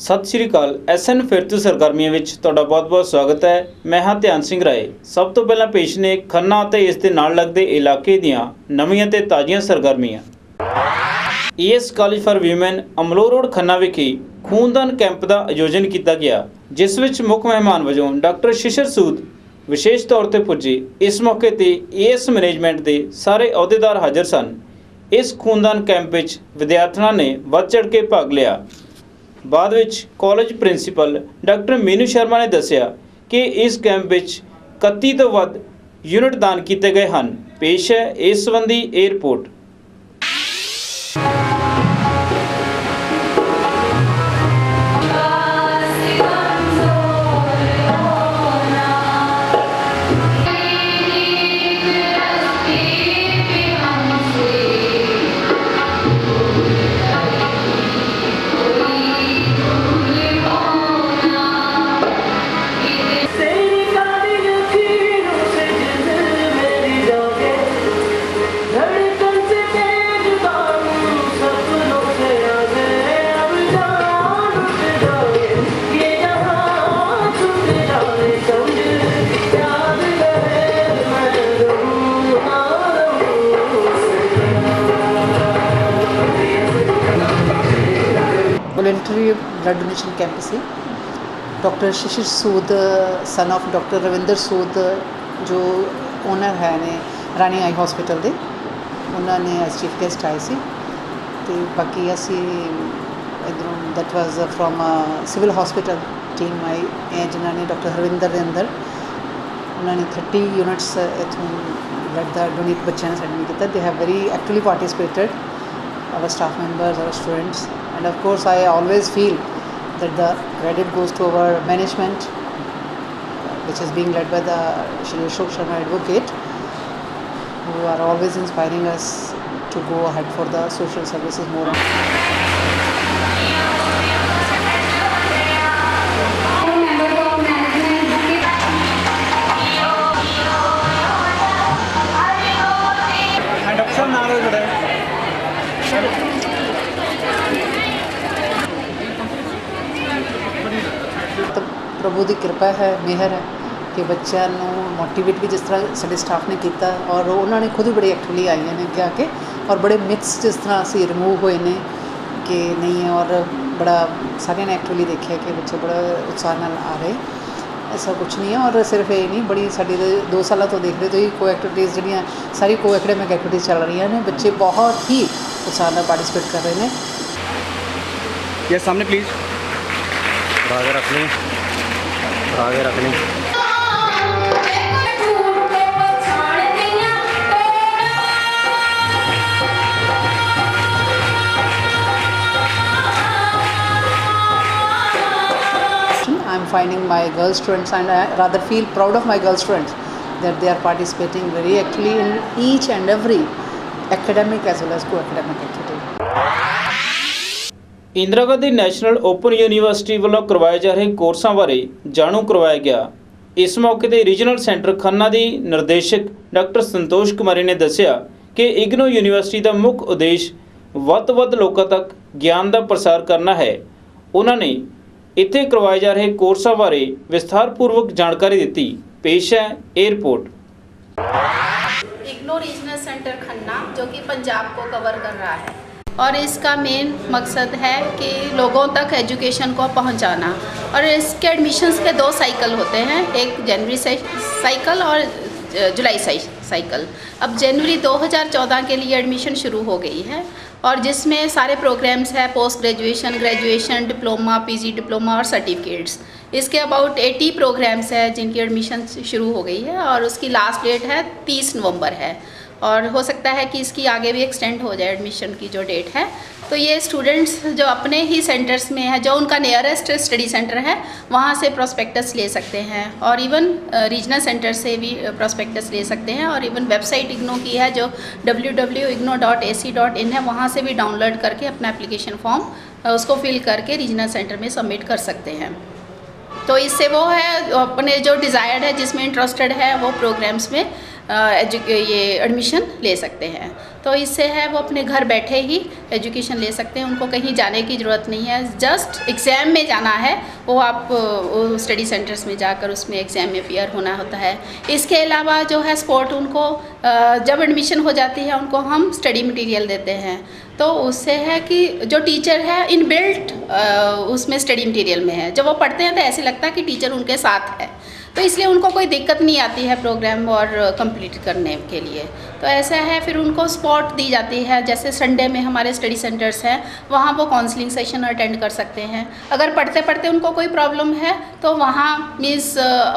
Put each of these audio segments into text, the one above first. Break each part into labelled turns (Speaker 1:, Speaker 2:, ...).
Speaker 1: सत श्री अकाल। SN फिर तो सरगर्मियों में तुहाडा बहुत बहुत स्वागत है। मैं हाँ ध्यान सिंह राय। सब तो पहला पेश ने खन्ना ते इस दे नाल लगदे इलाके दीआं नवीआं ते ताज़ियां सरगर्मियां। ES college for women Amloh road Khanna विखे खूनदान कैंप का आयोजन किया गया, जिस विच मुख मेहमान वजों डॉक्टर शिशिर सूद विशेष तौर पर पुजे। इस मौके ते ES मैनेजमेंट के सारे अहुदेदार हाजिर सन। इस खूनदान कैंप विच विद्यार्थियों ने वध चढ़ के भाग लिया। बाद विच college principal doctor Meenu Sharma ने दस्सिया कि इस कैंप विच 31 तो वध यूनिट दान किए गए हैं। पेश है इस संबंधी ये report.
Speaker 2: Voluntary blood donation camp से doctor Shishir Sood son of doctor Ravinder Sood जो ओनर है ने रानी आई हॉस्पिटल के, उन्होंने एज चीफ गेस्ट आए थे। तो बाकी असी इधरों that was from civil hospital team आई है जिन्होंने डॉक्टर रविंदर के अंदर उन्होंने 30 यूनिट्स इतों ब्लड का डोनेट बच्चों ने सेंड किया। They have very actively participated, our staff members, our students, and of course I always feel that the credit goes to our management, which is being led by the Shri Ashok Sharma advocate, who are always inspiring us to go ahead for the social services more. तो प्रभु की कृपा है, मेहर है कि बच्चों motivate भी जिस तरह साडे स्टाफ ने किया, और उन्होंने खुद भी बड़ी एक्टिवली आई ने क्या के, और बड़े मिथ्स जिस तरह असी रिमूव हुए ने कि नहीं है, और बड़ा सारे ने एक्टिवली देखा कि बच्चे बड़ा उत्साह नाल आ रहे। ऐसा कुछ नहीं है, और सिर्फ ये नहीं, बड़ी साड़ी 2 साल तो देख रहे तो ही को एक्टिविटीज़ जी सारी को एकेडमिक एक्टिविटीज़ चल रही हैं, बच्चे बहुत ही उत्साह नाल पार्टिसिपेट कर रहे हैं।
Speaker 3: ये सामने प्लीज़ आगे रख लें, आगे रख लें।
Speaker 2: I'm finding my girl students, and I rather feel proud of my girl students that they are participating very actively in each and every academic as well as co-academic activity.
Speaker 1: Indira Gandhi national open university वालों करवाए जा रहे कोर्सों बारे जाणू करवाया गया। इस मौके पर रीजनल सेंटर खन्ना की निर्देशक डॉक्टर संतोष कुमारी ने दस्सिया कि इग्नो यूनिवर्सिटी का मुख्य उद्देश्य वध तो वध लोगों तक ज्ञान का प्रसार करना है। उन्होंने इत्थे करवाए जा रहे कोर्सों बारे विस्तारपूर्वक जानकारी दी। पेश है ये report.
Speaker 4: IGNOU regional centre Khanna जो कि पंजाब को कवर कर रहा है, और इसका मेन मकसद है कि लोगों तक एजुकेशन को पहुंचाना। और इसके एडमिशन्स के 2 साइकिल होते हैं, एक जनवरी साइकिल और जुलाई साइकिल। अब जनवरी 2014 के लिए एडमिशन शुरू हो गई है, और जिसमें सारे प्रोग्राम्स हैं, post graduation, graduation, diploma, PG diploma और सर्टिफिकेट्स। इसके अबाउट 80 प्रोग्राम्स हैं जिनकी एडमिशन शुरू हो गई है, और उसकी लास्ट डेट है 30 नवंबर है, और हो सकता है कि इसकी आगे भी एक्सटेंड हो जाए एडमिशन की जो डेट है। तो ये स्टूडेंट्स जो अपने ही सेंटर्स में है, जो उनका नियरेस्ट स्टडी सेंटर है, वहाँ से प्रोस्पेक्टस ले सकते हैं, और इवन रीजनल सेंटर से भी प्रोस्पेक्टस ले सकते हैं। और इवन वेबसाइट इग्नो की है जो www.igno.ac.in है, वहाँ से भी डाउनलोड करके अपना एप्लीकेशन फॉर्म उसको फिल करके रीजनल सेंटर में सबमिट कर सकते हैं। तो इससे वो है अपने जो डिज़ायर्ड है, जिसमें इंटरेस्टेड है, वो प्रोग्राम्स में ये एडमिशन ले सकते हैं। तो इससे है वो अपने घर बैठे ही एजुकेशन ले सकते हैं, उनको कहीं जाने की ज़रूरत नहीं है। जस्ट एग्ज़ाम में जाना है, वो आप स्टडी सेंटर्स में जाकर उसमें एग्ज़ाम में अपीयर होना होता है। इसके अलावा जो है स्पोर्ट उनको जब एडमिशन हो जाती है उनको हम स्टडी मटेरियल देते हैं, तो उससे है कि जो टीचर है इनबिल्ट उसमें स्टडी मटेरियल में है। जब वो पढ़ते हैं तो ऐसे लगता है कि टीचर उनके साथ है, तो इसलिए उनको कोई दिक्कत नहीं आती है प्रोग्राम और कंप्लीट करने के लिए। तो ऐसा है, फिर उनको सपोर्ट दी जाती है। जैसे संडे में हमारे स्टडी सेंटर्स हैं, वहाँ वो काउंसलिंग सेशन अटेंड कर सकते हैं। अगर पढ़ते पढ़ते उनको कोई प्रॉब्लम है तो वहाँ मीन्स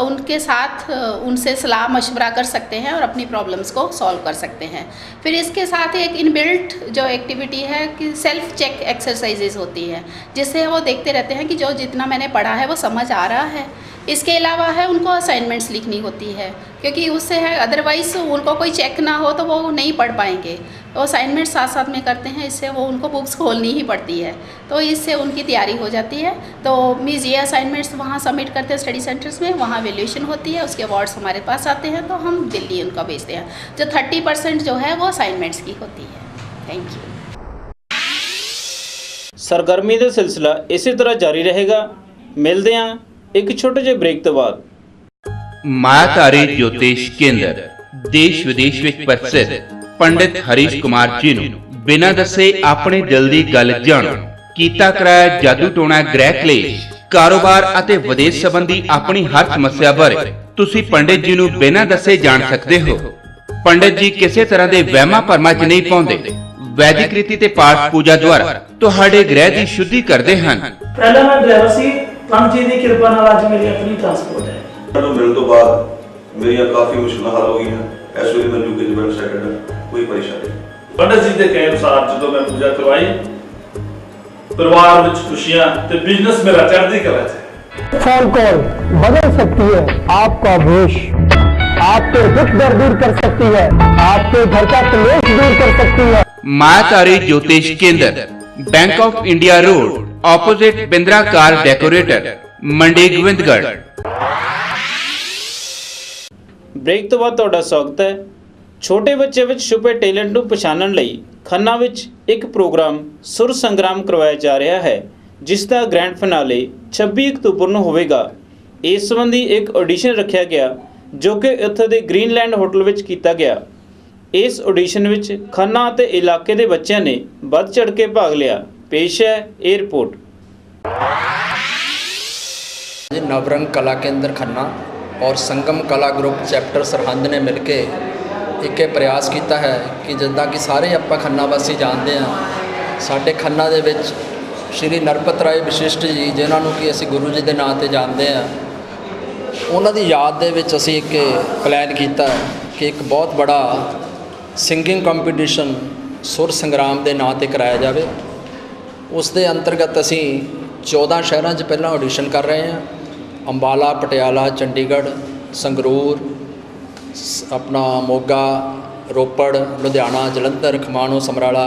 Speaker 4: उनके साथ उनसे सलाह मशवरा कर सकते हैं और अपनी प्रॉब्लम्स को सॉल्व कर सकते हैं। फिर इसके साथ एक इनबिल्ट जो एक्टिविटी है कि सेल्फ चेक एक्सरसाइजेज होती है, जिससे वो देखते रहते हैं कि जो जितना मैंने पढ़ा है वो समझ आ रहा है। इसके अलावा है उनको असाइनमेंट्स लिखनी होती है, क्योंकि उससे है अदरवाइज़ उनको कोई चेक ना हो तो वो नहीं पढ़ पाएंगे। तो असाइनमेंट साथ साथ में करते हैं, इससे वो उनको बुक्स खोलनी ही पड़ती है, तो इससे उनकी तैयारी हो जाती है। तो मीन्स ये असाइनमेंट्स वहाँ सबमिट करते हैं स्टडी सेंटर्स में, वहाँ वैल्यूएशन होती है, उसके अवार्ड्स हमारे पास आते हैं, तो हम दिल्ली उनका भेजते हैं। जो 30% जो है वो असाइनमेंट्स की होती है। Thank you.
Speaker 1: सरगर्मी ਦਾ सिलसिला इसी तरह जारी रहेगा। मिलते हैं एक छोटे ਜਿਹੇ ब्रेक तो बाद।
Speaker 5: मायाधारी ज्योतिष केंद्र देश विदेश ਵਿੱਚ ਪ੍ਰਸਿੱਧ पंडित हरीश कुमार जी ਨੂੰ ਬਿਨਾਂ ਦੱਸੇ ਆਪਣੇ ਦਿਲ ਦੀ ਗੱਲ ਜਾਣੋ। ਕੀਤਾ ਕਰਾਇਆ ਜਾਦੂ ਟੋਣਾ ਗ੍ਰਹਿ ਕਲੇਸ਼ ਕਾਰੋਬਾਰ ਅਤੇ ਵਿਦੇਸ਼ ਸੰਬੰਧੀ ਆਪਣੀ ਹਰ ਸਮੱਸਿਆ ਬਾਰੇ ਤੁਸੀਂ ਪੰਡਿਤ ਜੀ ਨੂੰ ਬਿਨਾਂ ਦੱਸੇ ਜਾਣ ਸਕਦੇ ਹੋ। ਪੰਡਿਤ ਜੀ ਕਿਸੇ ਤਰ੍ਹਾਂ ਦੇ ਵਹਿਮਾਂ ਭਰਮਾਂ 'ਚ ਨਹੀਂ ਪਾਉਂਦੇ। ਵੈਦਿਕ ਰੀਤੀ ਤੇ ਪਾਠ ਪੂਜਾ ਦੁਆਰਾ ਤੁਹਾਡੇ ਗ੍ਰਹਿ ਦੀ ਸ਼ੁੱਧੀ ਕਰਦੇ ਹਨ।
Speaker 6: ਪਹਿਲਾਂ ਮੈਂ ਡਰਾਈਵਰ ਸੀ, ਰਾਮ ਜੀ ਦੀ ਕਿਰਪਾ ਨਾਲ ਅੱਜ ਮੇਰੀ ਆਪਣੀ ਟਰਾਂਸਪੋਰਟ ਹੈ।
Speaker 7: ਮੈਨੂੰ ਮਿਲਣ ਤੋਂ ਬਾਅਦ ਮੇਰੀਆਂ ਕਾਫੀ ਮੁਸ਼ਕਲਾਂ ਹੱਲ ਹੋ ਗਈਆਂ। ਇਸ ਵੇਲੇ ਮੈਂ ਯੂਕੇ ਜਵੈਲ ਸੈਟਲਡ ਹਾਂ, ਕੋਈ ਪਰੇਸ਼ਾਨੀ ਨਹੀਂ।
Speaker 8: पंडित जी के कहे अनुसार जो मैं पूजा करवाई, परिवार में खुशियां ते बिजनेस मेरा चढ़ती कला है।
Speaker 9: फोन कॉल बदल सकती है आपका भविष्य, आपके दुख दर्द दूर कर सकती है, आपके घर का क्लेश दूर कर सकती है।
Speaker 5: Mayadhari Jyotish Kendra Bank of India road opposite Bindra car decorator Mandi Gobindgarh.
Speaker 1: Break तो बाद ਤੁਹਾਡਾ ਸਵਾਗਤ ਹੈ। ਛੋਟੇ ਬੱਚੇ ਵਿੱਚ ਛੁਪੇ ਟੈਲੈਂਟ ਨੂੰ ਪਛਾਣਨ ਲਈ ਖੰਨਾ ਵਿੱਚ ਇੱਕ ਪ੍ਰੋਗਰਾਮ ਸੁਰ ਸੰਗਰਾਮ ਕਰਵਾਇਆ ਜਾ ਰਿਹਾ ਹੈ, ਜਿਸ ਦਾ ਗ੍ਰੈਂਡ ਫਿਨਾਲੇ 26 ਅਕਤੂਬਰ ਨੂੰ ਹੋਵੇਗਾ। ਇਸ ਸੰਬੰਧੀ ਇੱਕ ਆਡੀਸ਼ਨ ਰੱਖਿਆ ਗਿਆ, ਜੋ ਕਿ ਇੱਥੇ ਦੇ ਗ੍ਰੀਨਲੈਂਡ ਹੋਟਲ ਵਿੱਚ ਕੀਤਾ ਗਿਆ। ਇਸ ਆਡੀਸ਼ਨ ਵਿੱਚ ਖੰਨਾ ਅਤੇ ਇਲਾਕੇ ਦੇ ਬੱਚਿਆਂ ਨੇ ਵੱਧ ਚੜ੍ਹ ਕੇ ਭਾਗ ਲਿਆ। ਪੇਸ਼ ਹੈ ਇਹ ਰਿਪੋर्ट।
Speaker 10: नवरंग कला केंद्र खन्ना और संगम कला ग्रुप चैप्टर सरहंद ने मिलके एक प्रयास किया है कि जिदा कि सारे आप खन्ना वासी जानते हैं, साढ़े खन्ना दे विच श्री नरपत राय विशिष्ट जी जिन्होंने कि असी गुरु जी के नाम से जानते हैं, उन्हों की याद दे विच असी एक प्लान किया कि एक बहुत बड़ा सिंगिंग कंपीटिशन सुर संग्राम के नाम से कराया जाए। उस दे अंतर्गत असी 14 शहरों च पहला ऑडिशन कर रहे हैं। अंबाला, पटियाला, चंडीगढ़, संगरूर, अपना मोगा, रोपड़, लुधियाना, जलंधर, खमाणो, समराला,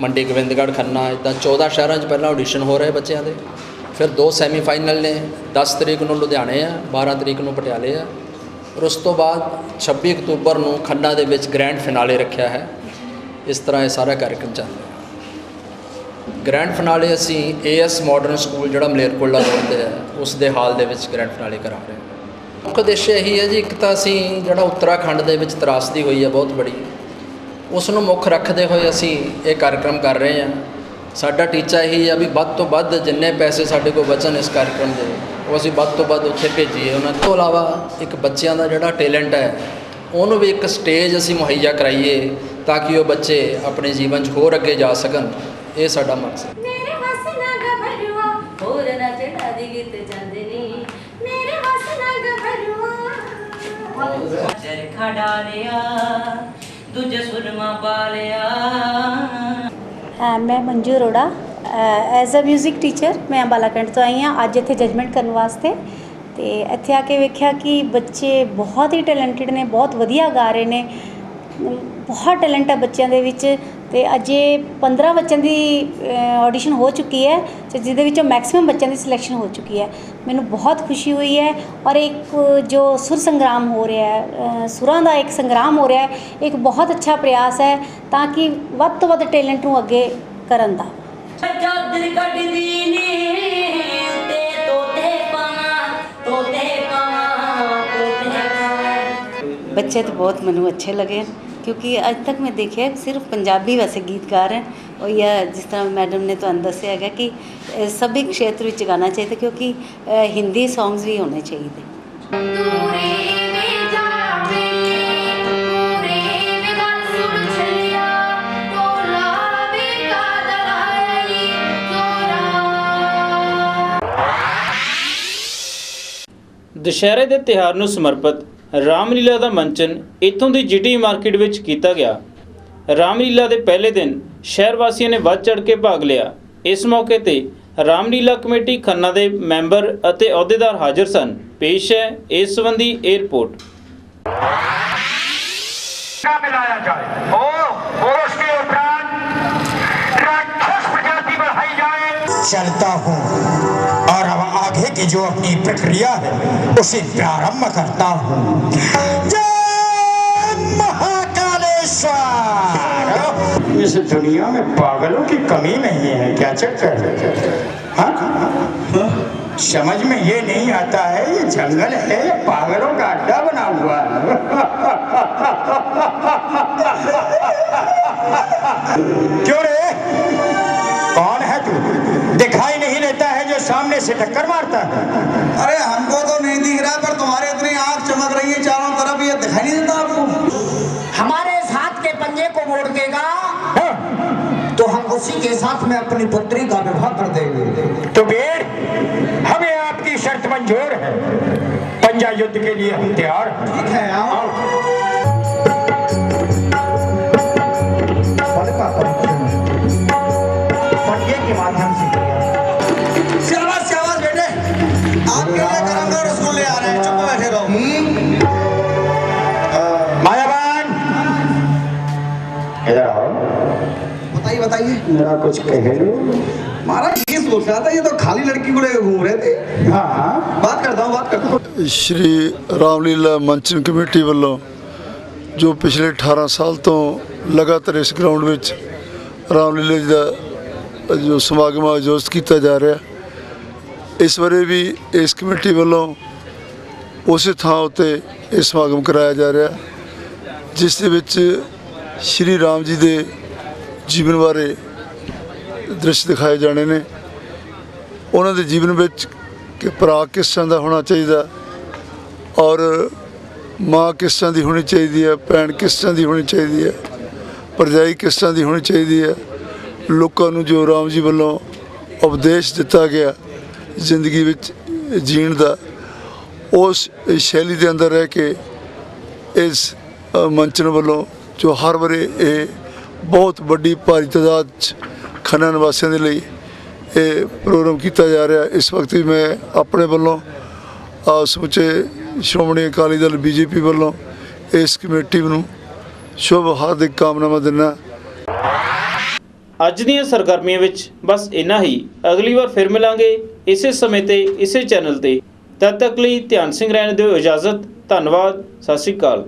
Speaker 10: मंडी गोविंदगढ़, खन्ना, इदा 14 शहरों च पहला ऑडिशन हो रहे बच्चों के। फिर 2 सैमीफाइनल ने, 10 तरीक को लुधियाने है, 12 तरीक को पटियाले है, और उस तो बाद 26 अक्तूबर को खन्ना दे विच ग्रैंड फिनाले रखा है। इस तरह ये सारा कार्यक्रम चल रहा है। ग्रैंड फिनाले असी AS मॉडर्न स्कूल जो मलेरकोटला रोड है उस दे हाल दे विच ग्रैंड फिनाले करा रहे हैं। मुख्य उद्देश्य यही है जी, एक तो असी जो उत्तराखंड दे विच त्रासदी हुई है बहुत बड़ी, उसनों मुख रखते हुए असी ये कार्यक्रम कर रहे हैं। साडा टीचा यही है भी वध तो वध जिन्ने पैसे साडे को बचन इस कार्यक्रम के वो असी वध तो वध उत्थे भेजीए। उन्होंने तो अलावा एक बच्चों का जोड़ा टैलेंट है उन्होंने भी एक स्टेज असी मुहैया कराइए ताकि वो बच्चे अपने जीवन होर अगे जा सकन। ये साडा मकसद।
Speaker 11: मैं Manju Arora as a music teacher मैं अंबाला कैंट तो आई हाँ। अज इत्थे जजमेंट करने वास्ते तो इत्थे आके वेख्या कि बच्चे बहुत ही टैलेंटेड ने, बहुत वधिया गा रहे ने, बहुत टैलेंट है बच्चों दे विच। ਤੇ ਅਜੇ 15 ਬੱਚਿਆਂ ਦੀ ਆਡੀਸ਼ਨ ਹੋ ਚੁੱਕੀ ਹੈ ਤੇ ਜਿਹਦੇ ਵਿੱਚੋਂ ਮੈਕਸਿਮਮ ਬੱਚਿਆਂ ਦੀ ਸਿਲੈਕਸ਼ਨ ਹੋ ਚੁੱਕੀ ਹੈ। ਮੈਨੂੰ ਬਹੁਤ ਖੁਸ਼ੀ ਹੋਈ ਹੈ ਔਰ ਇੱਕ ਜੋ ਸੁਰ ਸੰਗਰਾਮ ਹੋ ਰਿਹਾ ਹੈ, ਸੁਰਾਂ ਦਾ ਇੱਕ ਸੰਗਰਾਮ ਹੋ ਰਿਹਾ ਹੈ, ਇੱਕ ਬਹੁਤ ਅੱਛਾ ਪ੍ਰयास ਹੈ ਤਾਂ ਕਿ ਵੱਧ ਤੋਂ ਵੱਧ ਟੈਲੈਂਟ ਨੂੰ ਅੱਗੇ ਕਰਨ ਦਾ।
Speaker 12: बच्चे तो बहुत मैंने अच्छे लगे क्योंकि अज तक मैं देखा सिर्फ पंजाबी वैसे गीतकार हैं और या जिस तरह मैडम ने तो दसिया है कि सभी क्षेत्र में गाना चाहिए क्योंकि हिंदी सॉन्ग्स भी होने चाहिए।
Speaker 1: ਦੁਸ਼ਹਿਰੇ ਦੇ ਤਿਉਹਾਰ ਨੂੰ ਸਮਰਪਿਤ ਰਾਮਲੀਲਾ ਦਾ ਮੰਚਨ ਇੱਥੋਂ ਦੀ ਜੀਟੀ ਮਾਰਕੀਟ ਵਿੱਚ ਕੀਤਾ ਗਿਆ। ਰਾਮਲੀਲਾ ਦੇ ਪਹਿਲੇ ਦਿਨ ਸ਼ਹਿਰ ਵਾਸੀਆਂ ਨੇ ਵੱਧ ਚੜ੍ਹ ਕੇ ਭਾਗ ਲਿਆ। ਇਸ ਮੌਕੇ ਤੇ ਰਾਮਲੀਲਾ ਕਮੇਟੀ ਖੰਨਾ ਦੇ ਮੈਂਬਰ ਅਤੇ ਅਹੁਦੇਦਾਰ ਹਾਜ਼ਰ ਸਨ। ਪੇਸ਼ ਹੈ ਇਸ ਸੰਬੰਧੀ ਇਹ ਰਿਪੋर्ट।
Speaker 13: चलता हूँ और अब आगे की जो अपनी प्रक्रिया है उसे प्रारंभ करता हूँ। जय महाकालेश्वर। इस दुनिया में पागलों की कमी नहीं है, क्या चक्कर है? हाँ? समझ में ये नहीं आता है ये जंगल है या पागलों का अड्डा बना हुआ है। क्यों रे, कौन है तू? दिखाई नहीं देता है जो सामने से टक्कर मारता है?
Speaker 14: अरे हमको तो नहीं दिख रहा पर तुम्हारे इतनी आंख चमक रही है चारों तरफ, ये दिखाई नहीं देता आपको?
Speaker 13: हमारे साथ के पंजे को मोड़ देगा तो हम उसी के साथ में अपनी पुत्री का विवाह कर देंगे। तो बेर हमें आपकी शर्त मंजूर है, पंजा युद्ध के लिए हम तैयार हैं।
Speaker 14: ठीक है आओ। के माध्यम से शाबाश शाबाश बेटे, आपके लिए गरम गरम रसगुल्ले आ रहे हैं, चुप बैठे रहो।
Speaker 13: मायावान इधर आओ।
Speaker 14: बताइए बताइए।
Speaker 13: मेरा कुछ कह लो।
Speaker 14: महाराज ये सोच रहा था, ये तो खाली लड़की को लेकर घूम रहे थे।
Speaker 13: हाँ
Speaker 14: बात करता हूँ बात करता हूँ।
Speaker 15: श्री रामलीला मंचन कमेटी वालों जो पिछले 18 साल तो लगातार इस ग्राउंड में रामलीला का जो समागम आयोजित किया जा रहा है, इस बारे भी इस कमेटी वालों उस थां उत्ते ये समागम कराया जा रहा जिस दे विच श्री राम जी के जीवन बारे दृश्य दिखाए जाने ने। उन्होंने जीवन में कि भरा किस तरह का होना चाहिए और माँ किस तरह की होनी चाहिए है, भैन किस तरह की होनी चाहिए है, भरजाई किस तरह की होनी चाहिए है। लोगों को जो राम जी वालों उपदेश दिता गया जिंदगी विच जीण दा, उस शैली के अंदर रह के इस मंचन वालों जो हर बारे ये बहुत बड़ी भारी तादाद खन्ना निवासियों के लिए ये प्रोग्राम किया जा रहा है। इस वक्त भी मैं अपने वालों समुचे श्रोमणी अकाली दल बीजेपी वालों इस कमेटी नूं शुभ हार्दिक कामनावां दिंदा।
Speaker 1: ਅੱਜ ਦੀਆਂ ਸਰਗਰਮੀਆਂ ਵਿੱਚ ਬਸ ਇੰਨਾ ਹੀ। ਅਗਲੀ ਵਾਰ ਫਿਰ ਮਿਲਾਂਗੇ ਇਸੇ ਸਮੇਂ ਤੇ ਇਸੇ ਚੈਨਲ ਤੇ। ਤਦ ਤੱਕ ਲਈ ਧਿਆਨ ਸਿੰਘ ਰਹਿਣ ਦਿਓ ਇਜਾਜ਼ਤ। ਧੰਨਵਾਦ। ਸਤਿ ਸ਼੍ਰੀ ਅਕਾਲ।